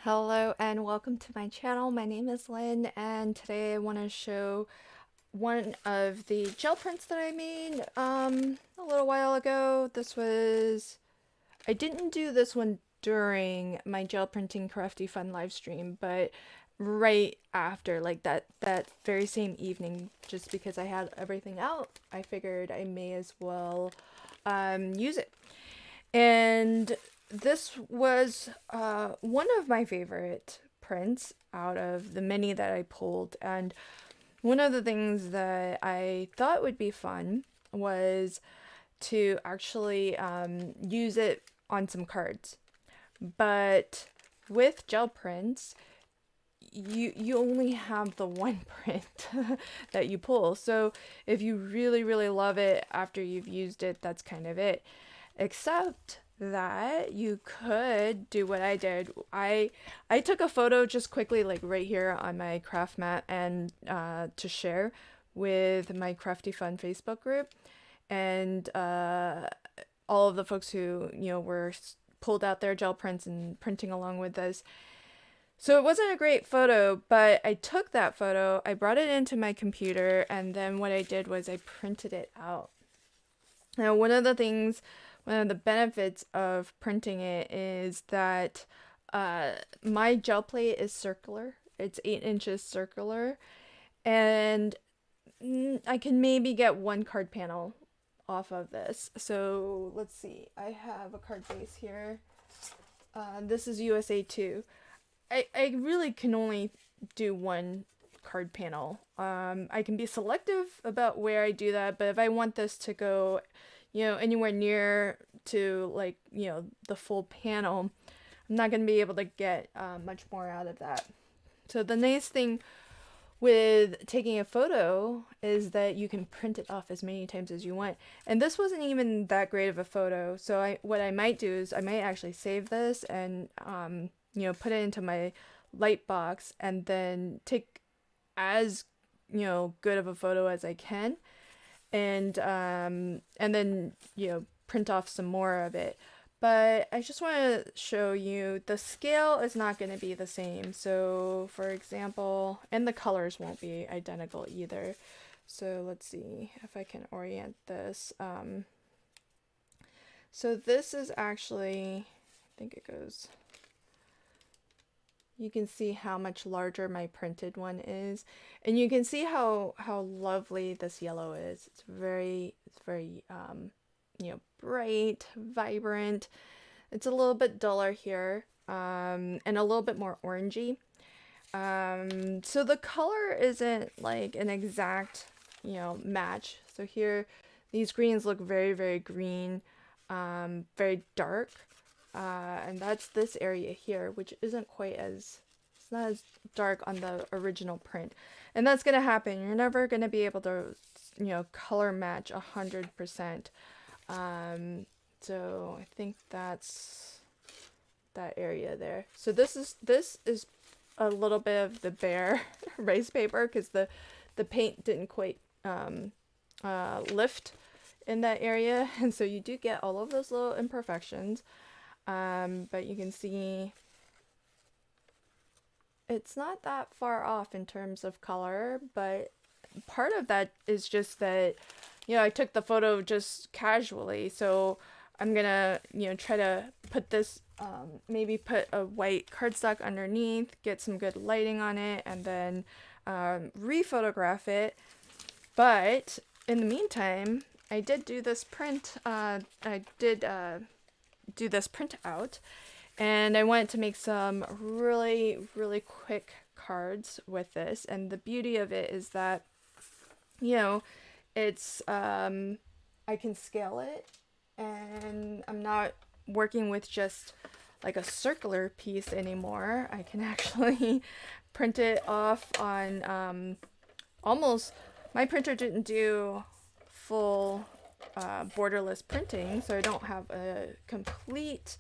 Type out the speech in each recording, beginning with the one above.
Hello and welcome to my channel. My name is Lynn and today I want to show one of the gel prints that I made a little while ago. I didn't do this one during my gel printing crafty fun live stream, but right after, like that very same evening, just because I had everything out, I figured I may as well use it. And this was one of my favorite prints out of the many that I pulled. And one of the things that I thought would be fun was to actually use it on some cards. But with gel prints, you only have the one print that you pull. So if you really love it after you've used it, that's kind of it. Except that you could do what I did. I took a photo just quickly, like right here on my craft mat, and to share with my Crafty Fun Facebook group, and all of the folks who were pulled out their gel prints and printing along with us. So it wasn't a great photo, but I took that photo, I brought it into my computer, and then what I did was I printed it out. Now, one of the benefits of printing it is that my gel plate is circular. It's 8 inches circular, and I can maybe get one card panel off of this. So let's see. I have a card base here. This is USA 2. I really can only do one card panel. I can be selective about where I do that, but if I want this to go, anywhere near to like, the full panel, I'm not going to be able to get much more out of that. So the nice thing with taking a photo is that you can print it off as many times as you want. And this wasn't even that great of a photo. So what I might do is I might actually save this and put it into my light box and then take as good of a photo as I can, and then print off some more of it. But I just want to show you the scale is not going to be the same. So for example, and the colors won't be identical either. So let's see if I can orient this. So this is actually, I think it goes, you can see how much larger my printed one is, and you can see how lovely this yellow is. It's very bright, vibrant. It's a little bit duller here, and a little bit more orangey. So the color isn't like an exact match. So here these greens look very green, very dark. And that's this area here, which isn't quite as, it's not as dark on the original print. And that's going to happen. You're never going to be able to, color match 100%. So I think that's that area there. So this is a little bit of the bare rice paper because the paint didn't quite lift in that area. And so you do get all of those little imperfections. But you can see it's not that far off in terms of color, but part of that is just that, I took the photo just casually, so I'm gonna, try to put this, maybe put a white cardstock underneath, get some good lighting on it, and then re-photograph it. But in the meantime, I did do this print, do this print out, and I wanted to make some really quick cards with this. And the beauty of it is that it's I can scale it, and I'm not working with just like a circular piece anymore. I can actually print it off on almost, my printer didn't do full borderless printing, so I don't have a complete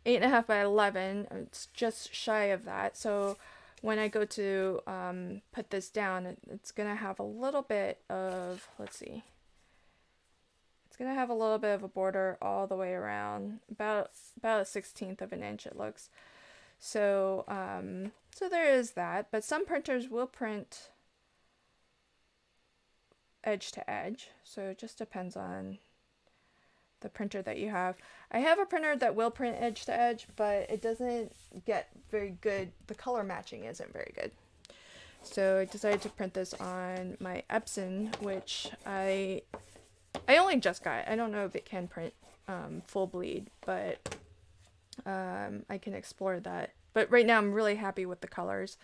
8.5 by 11. It's just shy of that. So when I go to put this down, it's gonna have a little bit of, let's see, it's gonna have a little bit of a border all the way around, about a 1/16 of an inch it looks. So, so there is that, but some printers will print edge to edge. So it just depends on the printer that you have. I have a printer that will print edge to edge, but it doesn't get very good. The color matching isn't very good. So I decided to print this on my Epson, which I only just got. I don't know if it can print full bleed, but I can explore that. But right now I'm really happy with the colors.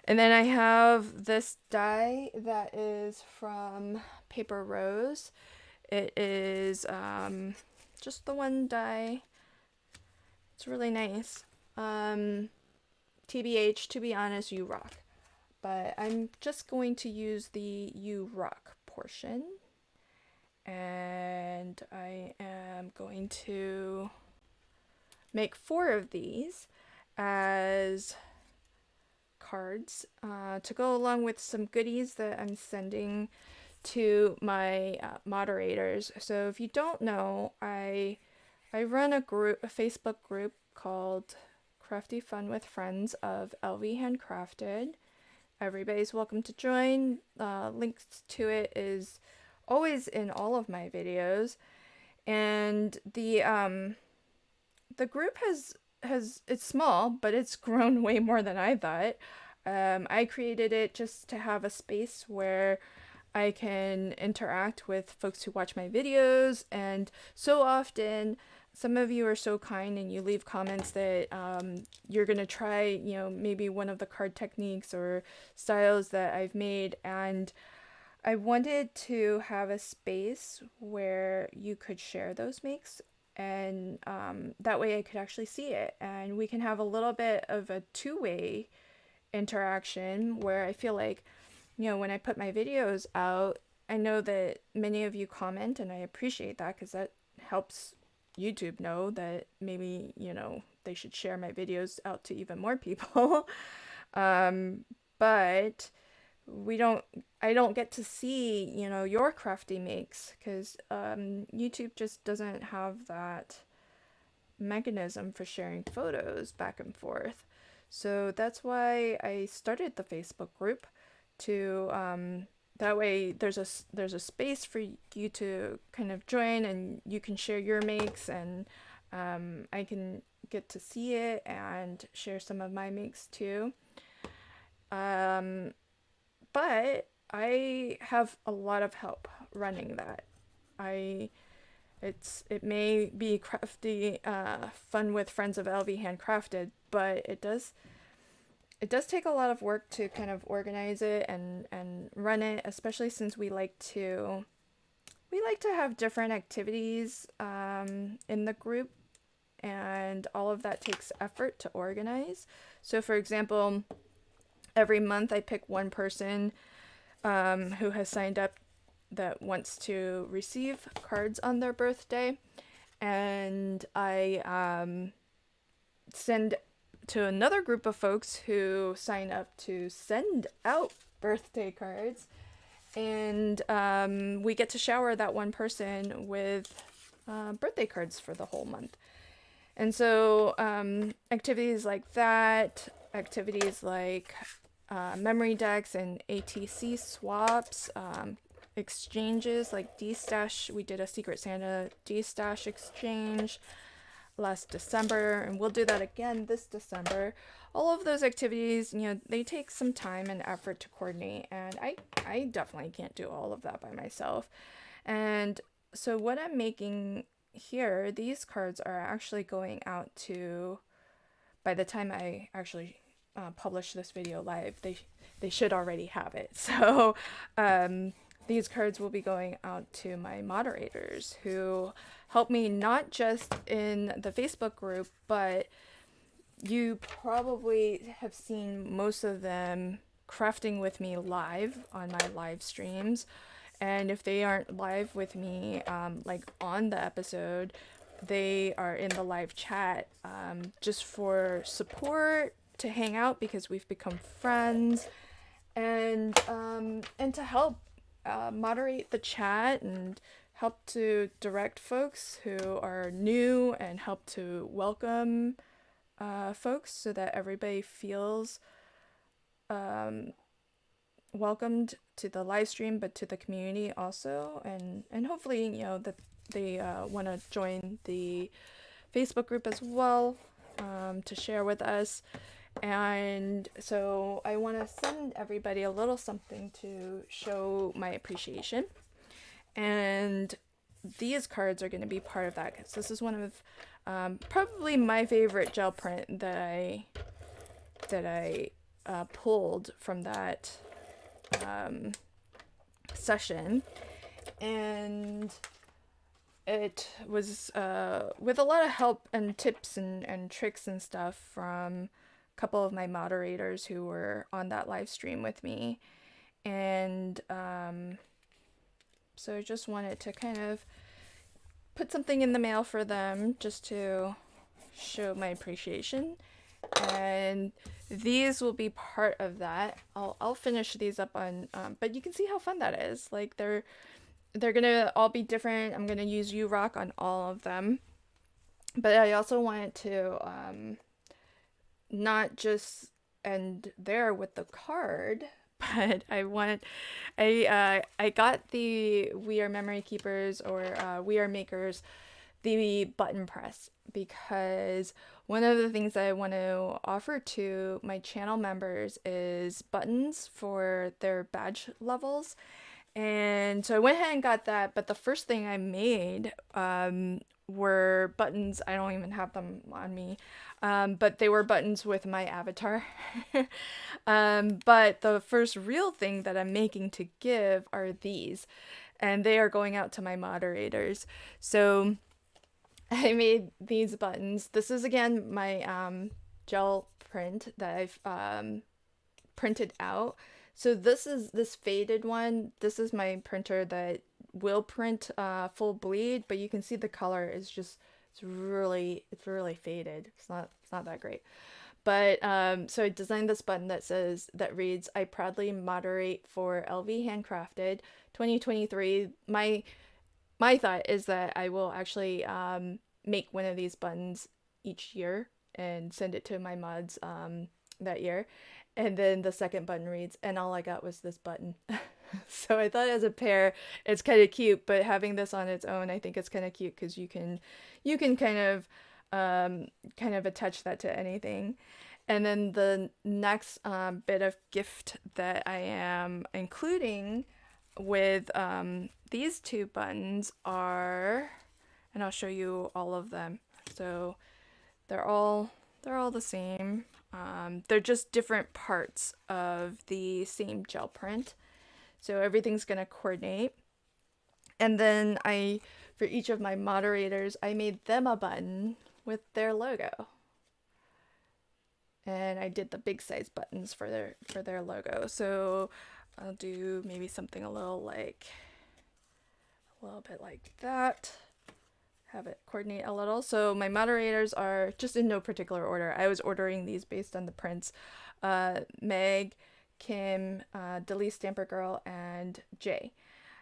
And then I have this die that is from Paper Rose. It is just the one die. It's really nice. TBH, to be honest, you rock. But I'm just going to use the you rock portion. And I am going to make 4 of these as cards to go along with some goodies that I'm sending to my moderators. So if you don't know, I run a Facebook group called Crafty Fun with Friends of LV Handcrafted. Everybody's welcome to join. Links to it is always in all of my videos, and the group has it's small, but it's grown way more than I thought. I created it just to have a space where I can interact with folks who watch my videos, and so often some of you are so kind and you leave comments that you're gonna try, you know, maybe one of the card techniques or styles that I've made, and I wanted to have a space where you could share those makes, and that way I could actually see it, and we can have a little bit of a two-way interaction where I feel like, you know, when I put my videos out, I know that many of you comment, and I appreciate that because that helps YouTube know that maybe, you know, they should share my videos out to even more people. But I don't get to see, you know, your crafty makes because YouTube just doesn't have that mechanism for sharing photos back and forth. So that's why I started the Facebook group to that way there's a space for you to kind of join, and you can share your makes, and I can get to see it and share some of my makes too. But I have a lot of help running that. It may be crafty fun with friends of LV Handcrafted, but it does take a lot of work to kind of organize it and run it, especially since we like to have different activities in the group, and all of that takes effort to organize. So for example, every month I pick one person who has signed up that wants to receive cards on their birthday, and I send to another group of folks who sign up to send out birthday cards, and we get to shower that one person with birthday cards for the whole month. And so activities like that, activities like memory decks and ATC swaps, exchanges like D-Stash. We did a Secret Santa D-Stash exchange last December, and we'll do that again this December. All of those activities, you know, they take some time and effort to coordinate, and I definitely can't do all of that by myself. And so what I'm making here, these cards are actually going out to, by the time I actually publish this video live, they should already have it. So these cards will be going out to my moderators who help me not just in the Facebook group, but you probably have seen most of them crafting with me live on my live streams. And if they aren't live with me, like on the episode, they are in the live chat just for support, to hang out because we've become friends, and to help moderate the chat and help to direct folks who are new, and help to welcome folks so that everybody feels um, welcomed to the live stream, but to the community also, and hopefully, that they want to join the Facebook group as well, to share with us. And so I want to send everybody a little something to show my appreciation. And these cards are going to be part of that, because this is one of probably my favorite gel print that I pulled from that session. And it was with a lot of help and tips and tricks and stuff from a couple of my moderators who were on that live stream with me. And so I just wanted to kind of put something in the mail for them just to show my appreciation. And these will be part of that. I'll finish these up on, but you can see how fun that is. Like they're gonna all be different. I'm gonna use U-Rock on all of them. But I also wanted to not just end there with the card, but I got the We Are Memory Keepers, or We Are Makers, the button press, because one of the things that I want to offer to my channel members is buttons for their badge levels. And so I went ahead and got that, but the first thing I made were buttons. I don't even have them on me, but they were buttons with my avatar. But the first real thing that I'm making to give are these, and they are going out to my moderators. So I made these buttons. This is again my gel print that I've printed out. So this faded one. This is my printer that will print full bleed, but you can see the color is just it's really faded. It's not that great. But so I designed this button that reads, "I proudly moderate for LV Handcrafted 2023." My thought is that I will actually make one of these buttons each year and send it to my mods that year. And then the second button reads, "And all I got was this button." So I thought as a pair, it's kind of cute, but having this on its own, I think it's kind of cute because you can kind of attach that to anything. And then the next bit of gift that I am including with these two buttons are, and I'll show you all of them. So they're all the same. They're just different parts of the same gel print. So everything's gonna coordinate. And then for each of my moderators, I made them a button with their logo. And I did the big size buttons for their logo. So I'll do maybe something a little bit like that. Have it coordinate a little. So my moderators are just in no particular order. I was ordering these based on the prints. Meg, Kim, Dalis Stamper Girl, and Jay.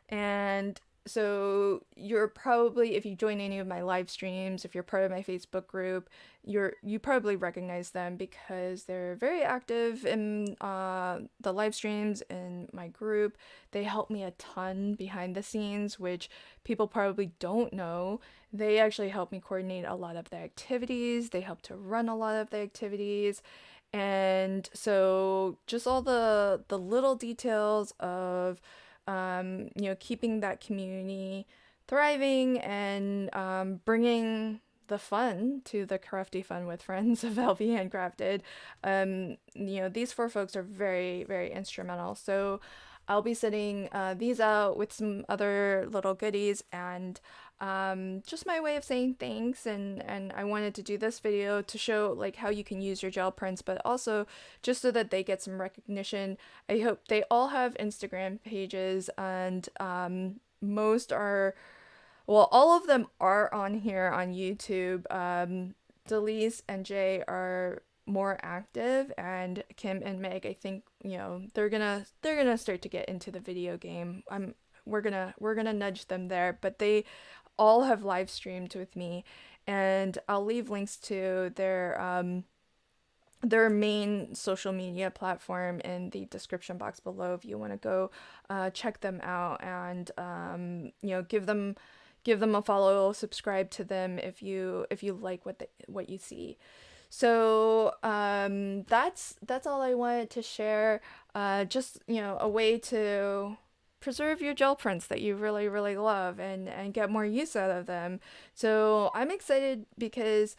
And so you're probably, if you join any of my live streams, if you're part of my Facebook group, you probably recognize them because they're very active in the live streams in my group. They help me a ton behind the scenes, which people probably don't know. They actually help me coordinate a lot of the activities. They help to run a lot of the activities. And so just all the little details of keeping that community thriving and bringing the fun to the crafty fun with friends of LV Handcrafted. These four folks are very, very instrumental. So I'll be sending these out with some other little goodies and just my way of saying thanks. And I wanted to do this video to show like how you can use your gel prints, but also just so that they get some recognition. I hope they all have Instagram pages, and most are, well, all of them are on here on YouTube. Dalis and Jay are more active, and Kim and Meg, I think, they're gonna start to get into the video game. We're gonna nudge them there, but they all have live streamed with me, and I'll leave links to their main social media platform in the description box below if you want to go check them out, and give them a follow, subscribe to them if you like what you see. So that's all I wanted to share. Just a way to preserve your gel prints that you really love, and get more use out of them. So I'm excited because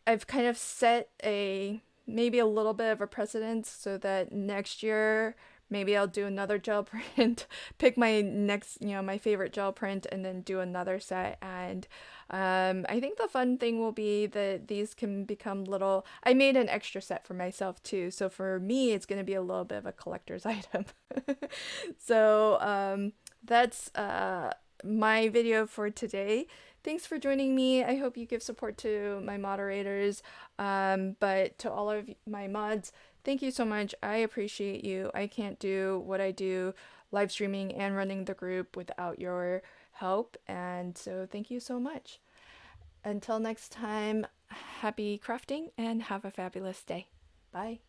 I've kind of set a maybe a little bit of a precedence, so that next year maybe I'll do another gel print, pick my next, my favorite gel print, and then do another set. And I think the fun thing will be that these can become little. I made an extra set for myself too, so for me, it's going to be a little bit of a collector's item. So that's my video for today. Thanks for joining me. I hope you give support to my moderators, but to all of my mods, thank you so much. I appreciate you. I can't do what I do, live streaming and running the group, without your help, and so thank you so much. Until next time, happy crafting and have a fabulous day. Bye.